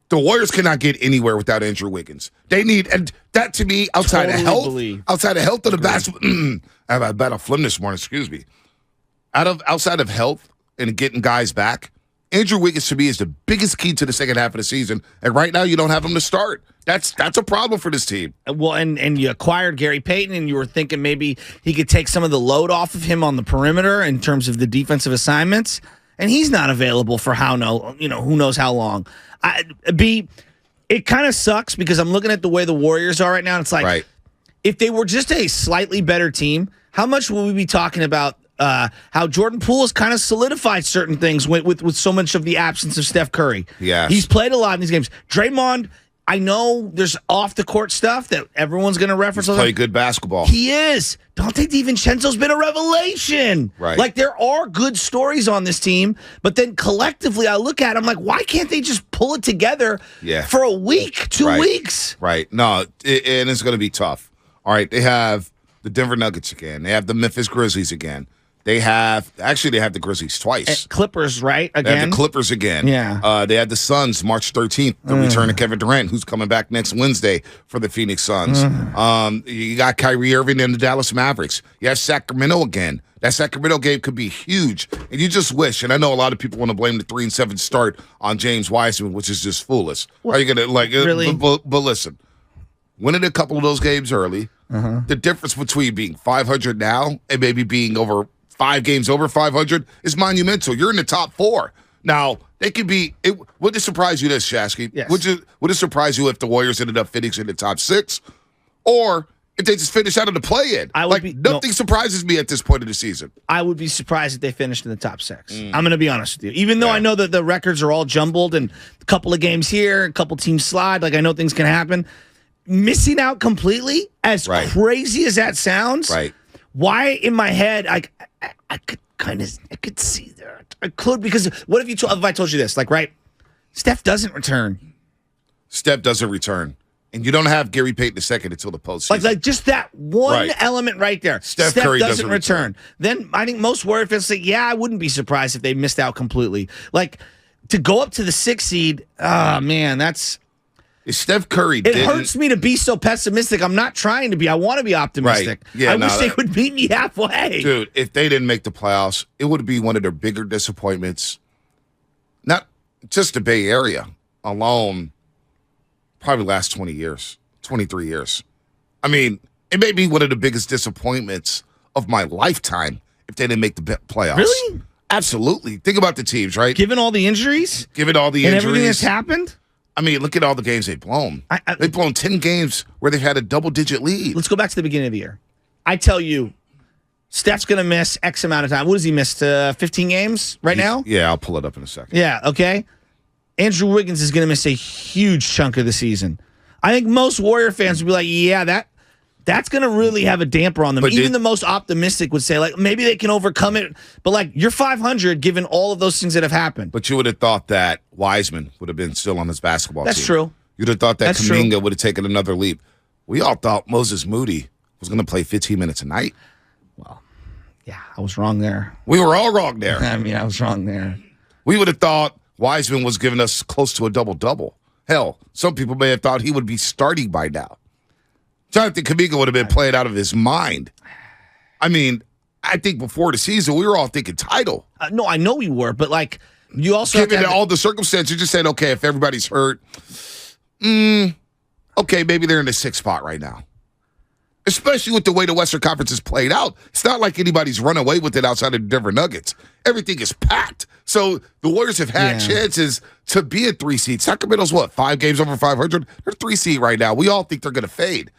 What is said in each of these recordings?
The Warriors cannot get anywhere without Andrew Wiggins. They need, and that to me, outside of health of the basketball, I have a bad phlegm this morning, excuse me. Outside of health and getting guys back, Andrew Wiggins to me is the biggest key to the second half of the season. And right now you don't have him to start. That's a problem for this team. Well, and you acquired Gary Payton, and you were thinking maybe he could take some of the load off of him on the perimeter in terms of the defensive assignments. And he's not available for who knows how long. It kind of sucks because I'm looking at the way the Warriors are right now. And it's like, if they were just a slightly better team, how much will we be talking about how Jordan Poole has kind of solidified certain things with so much of the absence of Steph Curry? Yeah, he's played a lot in these games. Draymond, I know there's off-the-court stuff that everyone's going to reference. He's played good basketball. He is. Dante DiVincenzo's been a revelation. Right. Like, there are good stories on this team, but then collectively I look at it, I'm like, why can't they just pull it together for a week, 2 weeks? Right. No, and it's going to be tough. All right, they have the Denver Nuggets again. They have the Memphis Grizzlies again. They have the Grizzlies twice. Clippers, right? Again? They have the Clippers again. Yeah. They had the Suns March 13th, the return of Kevin Durant, who's coming back next Wednesday for the Phoenix Suns. You got Kyrie Irving and the Dallas Mavericks. You have Sacramento again. That Sacramento game could be huge. And you just wish, and I know a lot of people want to blame the 3-7 start on James Wiseman, which is just foolish. Are you going to, really? But listen, winning a couple of those games early, the difference between being 500 now and maybe being over 5 games over 500 is monumental. You're in the top 4. Now, they could be – would it surprise you this, Shasky? Yes. Would it surprise you if the Warriors ended up finishing in the top 6? Or if they just finish out of the play-in? Nothing surprises me at this point of the season. I would be surprised if they finished in the top 6. I'm going to be honest with you. Even though I know that the records are all jumbled and a couple of games here, a couple teams slide, like I know things can happen. Missing out completely, as crazy as that sounds, why in my head I could see that. I could, because what if I told you this, Steph doesn't return. Steph doesn't return. And you don't have Gary Payton II until the postseason. Like just that one element right there. Steph Curry doesn't return. Then I think most Warrior fans say, I wouldn't be surprised if they missed out completely. Like, to go up to the 6th seed, man, that's... If Steph Curry It hurts me to be so pessimistic. I'm not trying to be. I want to be optimistic. Yeah, I wish they would meet me halfway. Dude, if they didn't make the playoffs, it would be one of their bigger disappointments. Not just the Bay Area alone, probably the last 20 years, 23 years. I mean, it may be one of the biggest disappointments of my lifetime if they didn't make the playoffs. Really? Absolutely. Think about the teams, right? Given all the injuries? And everything that's happened? I mean, look at all the games they've blown. They've blown 10 games where they've had a double-digit lead. Let's go back to the beginning of the year. I tell you, Steph's going to miss X amount of time. What has he missed? 15 games right now? Yeah, I'll pull it up in a second. Yeah, okay. Andrew Wiggins is going to miss a huge chunk of the season. I think most Warrior fans would be like, that's going to really have a damper on them. But even the most optimistic would say, maybe they can overcome it. But, you're 500 given all of those things that have happened. But you would have thought that Wiseman would have been still on his basketball team. That's true. You'd have thought that Kuminga would have taken another leap. We all thought Moses Moody was going to play 15 minutes a night. Well, yeah, I was wrong there. We were all wrong there. I was wrong there. We would have thought Wiseman was giving us close to a double-double. Hell, some people may have thought he would be starting by now. Jonathan Kuminga would have been playing out of his mind. I mean, I think before the season, we were all thinking title. No, I know we were, but you also given all the circumstances, you just said, okay, if everybody's hurt, okay, maybe they're in the 6th spot right now. Especially with the way the Western Conference is played out. It's not like anybody's run away with it outside of the Denver Nuggets. Everything is packed. So the Warriors have had chances to be a 3 seed. Sacramento's 5 games over 500? They're 3 seed right now. We all think they're going to fade.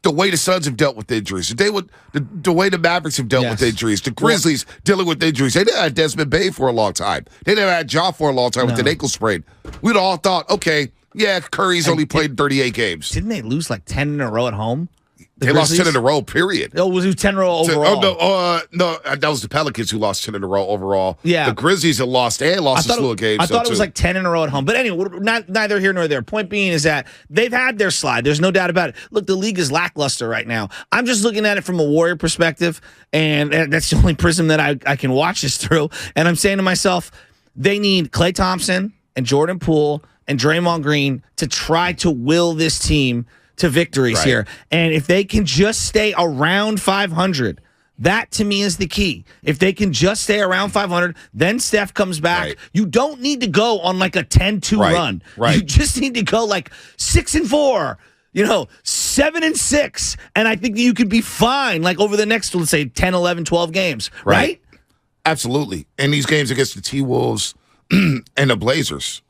The way the Suns have dealt with injuries, the way the Mavericks have dealt with injuries, the Grizzlies dealing with injuries. They didn't have Desmond Bane for a long time. They didn't have Ja for a long time with an ankle sprain. We'd all thought, okay, Curry's only played 38 games. Didn't they lose 10 in a row at home? They lost 10 in a row, period. Oh, was it 10 in a row overall? No, that was the Pelicans who lost 10 in a row overall. Yeah. The Grizzlies had lost a slew of games. I thought it was 10 in a row at home. But anyway, neither here nor there. Point being is that they've had their slide. There's no doubt about it. Look, the league is lackluster right now. I'm just looking at it from a Warrior perspective, and that's the only prism that I can watch this through. And I'm saying to myself, they need Klay Thompson and Jordan Poole and Draymond Green to try to will this team to victories here. And if they can just stay around 500, that to me is the key. If they can just stay around 500, then Steph comes back. Right. You don't need to go on like a 10-2 run. Right. You just need to go like 6-4. 7-6, and I think that you could be fine, like over the next, let's say, 10, 11, 12 games, right? Absolutely. And these games against the T-Wolves and the Blazers,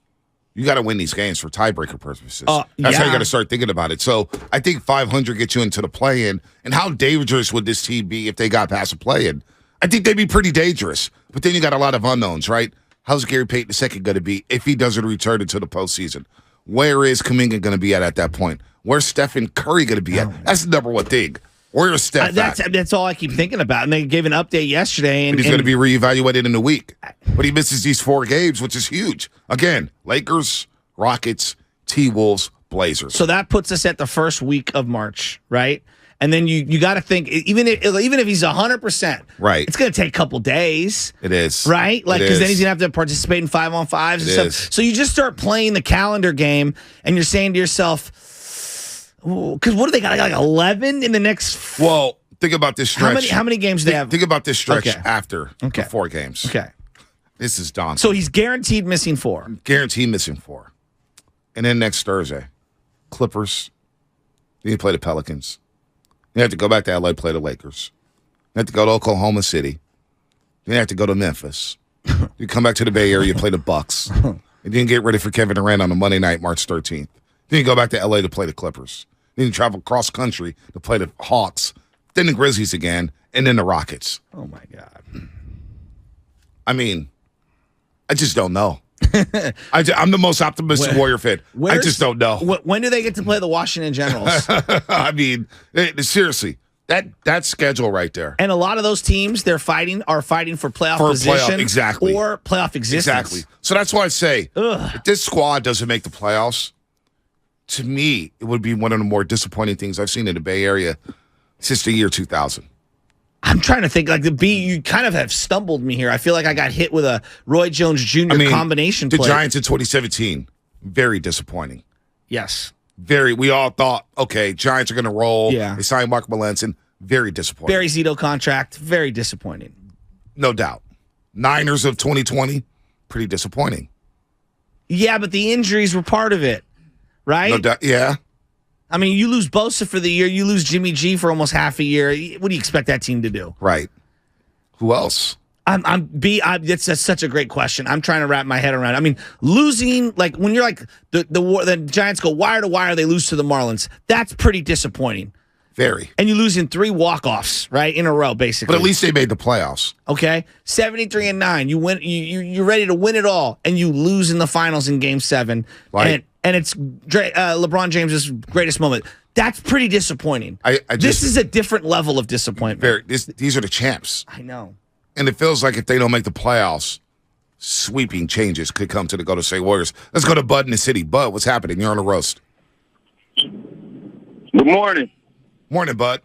you got to win these games for tiebreaker purposes. That's how you got to start thinking about it. So I think 500 gets you into the play-in. And how dangerous would this team be if they got past the play-in? I think they'd be pretty dangerous. But then you got a lot of unknowns, right? How's Gary Payton II going to be if he doesn't return into the postseason? Where is Kuminga going to be at that point? Where's Stephen Curry going to be at? That's the number one thing. Where is Steph at? That's all I keep thinking about. And they gave an update yesterday. And he's going to be reevaluated in a week. But he misses these 4 games, which is huge. Again, Lakers, Rockets, T-Wolves, Blazers. So that puts us at the first week of March, right? And then you got to think, even if he's 100%, right, it's going to take a couple days. It is. Right? Like, because then he's going to have to participate in 5-on-5s and stuff. So you just start playing the calendar game, and you're saying to yourself, because what do they got? Like 11 in the next. Well, think about this stretch. How many games do they have? Think about this stretch after the 4 games. Okay. This is daunting. So he's guaranteed missing 4. Guaranteed missing 4. And then next Thursday, Clippers. Then you play the Pelicans. You have to go back to LA, play the Lakers. You have to go to Oklahoma City. Then you have to go to Memphis. You come back to the Bay Area, play the Bucks. And then get ready for Kevin Durant on a Monday night, March 13th. Then you go back to LA to play the Clippers. Then you travel cross country to play the Hawks. Then the Grizzlies again, and then the Rockets. Oh, my God. I mean, I just don't know. I'm the most optimistic Warrior fan. I just don't know. When do they get to play the Washington Generals? I mean, seriously, that schedule right there. And a lot of those teams are fighting for playoff position, exactly, or playoff existence. Exactly. So that's why I say, if this squad doesn't make the playoffs, to me, it would be one of the more disappointing things I've seen in the Bay Area since the year 2000. I'm trying to think, you kind of have stumbled me here. I feel like I got hit with a Roy Jones Jr. combination play. The Giants in 2017, very disappointing. Yes. We all thought, okay, Giants are going to roll. Yeah. They signed Mark Melanson. Very disappointing. Barry Zito contract, very disappointing. No doubt. Niners of 2020, pretty disappointing. Yeah, but the injuries were part of it, right? No doubt, yeah. I mean, you lose Bosa for the year. You lose Jimmy G for almost half a year. What do you expect that team to do? Right. Who else? It's such a great question. I'm trying to wrap my head around. I mean, losing, like when you're like the Giants go wire to wire, they lose to the Marlins. That's pretty disappointing. Very. And you lose in 3 walk-offs, right, in a row, basically. But at least they made the playoffs. Okay, 73-9. You win. You're ready to win it all, and you lose in the finals in Game 7. Right. And it's LeBron James's greatest moment. That's pretty disappointing. This is a different level of disappointment. These are the champs. I know. And it feels like if they don't make the playoffs, sweeping changes could come to the Golden State Warriors. Let's go to Bud in the city. Bud, what's happening? You're on the roast. Good morning. Morning, Bud.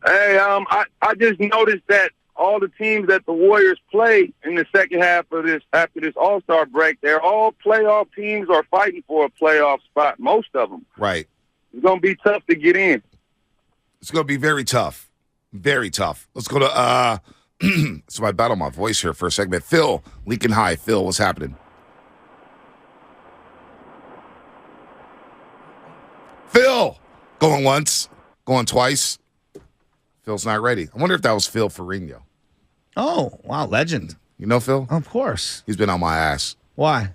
Hey, I just noticed that all the teams that the Warriors play in the second half of this, after this All-Star break, they're all playoff teams or fighting for a playoff spot, most of them. Right. It's going to be tough to get in. It's going to be very tough. Very tough. Let's go to, so I battle my voice here for a segment. Phil, Lincoln High. Phil, what's happening? Phil! Going once, going twice. Phil's not ready. I wonder if that was Phil Ferrigno. Oh, wow, legend. You know Phil? Of course. He's been on my ass. Why?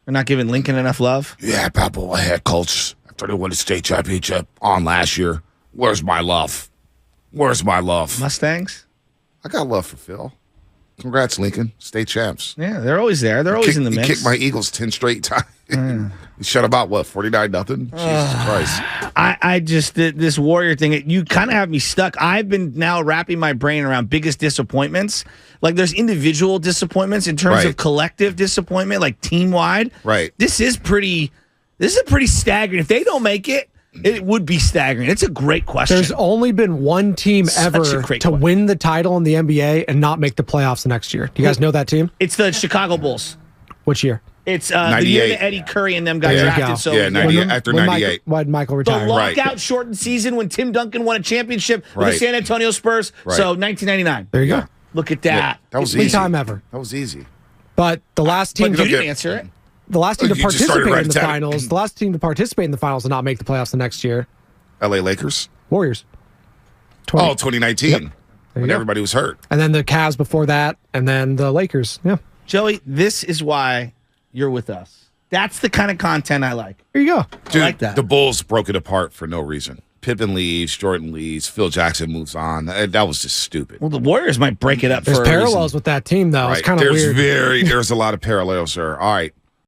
They're not giving Lincoln enough love? Yeah, Papa, head coach. After they won the state championship on last year. Where's my love? Where's my love? Mustangs? I got love for Phil. Congrats, Lincoln. State champs. Yeah, they're always there. They're always in the mix. He kicked my Eagles 10 straight times. He shut about, 49-0? Jesus Christ. I just, this Warrior thing, you kind of have me stuck. I've been now wrapping my brain around biggest disappointments. Like there's individual disappointments in terms of collective disappointment, like team-wide. Right. This is pretty staggering. If they don't make it, it would be staggering. It's a great question. There's only been one team ever to win the title in the NBA and not make the playoffs the next year. Do you guys know that team? It's the Chicago Bulls. Which year? It's the year that Eddie Curry and them got drafted. So yeah, 98, after 98. When Michael retired. The lockout shortened season when Tim Duncan won a championship with the San Antonio Spurs. So 1999. There you go. Look at that. Yeah, that was Only easy. time ever. That was easy. But the last team you didn't answer it. The last team to You just started participate right in the at finals. The last team to participate in the finals and not make the playoffs the next year. LA Lakers. Warriors. 2019. Yep. When everybody was hurt. And then the Cavs before that, and then the Lakers. Yeah. Joey, this is why you're with us. That's the kind of content I like. There you go. Dude, I like that. The Bulls broke it apart for no reason. Pippen leaves, Jordan leaves, Phil Jackson moves on. That was just stupid. Well, the Warriors might break it up There's for a parallels reason. with that team, though. Right. It's kind of weird. There's a lot of parallels there. All right.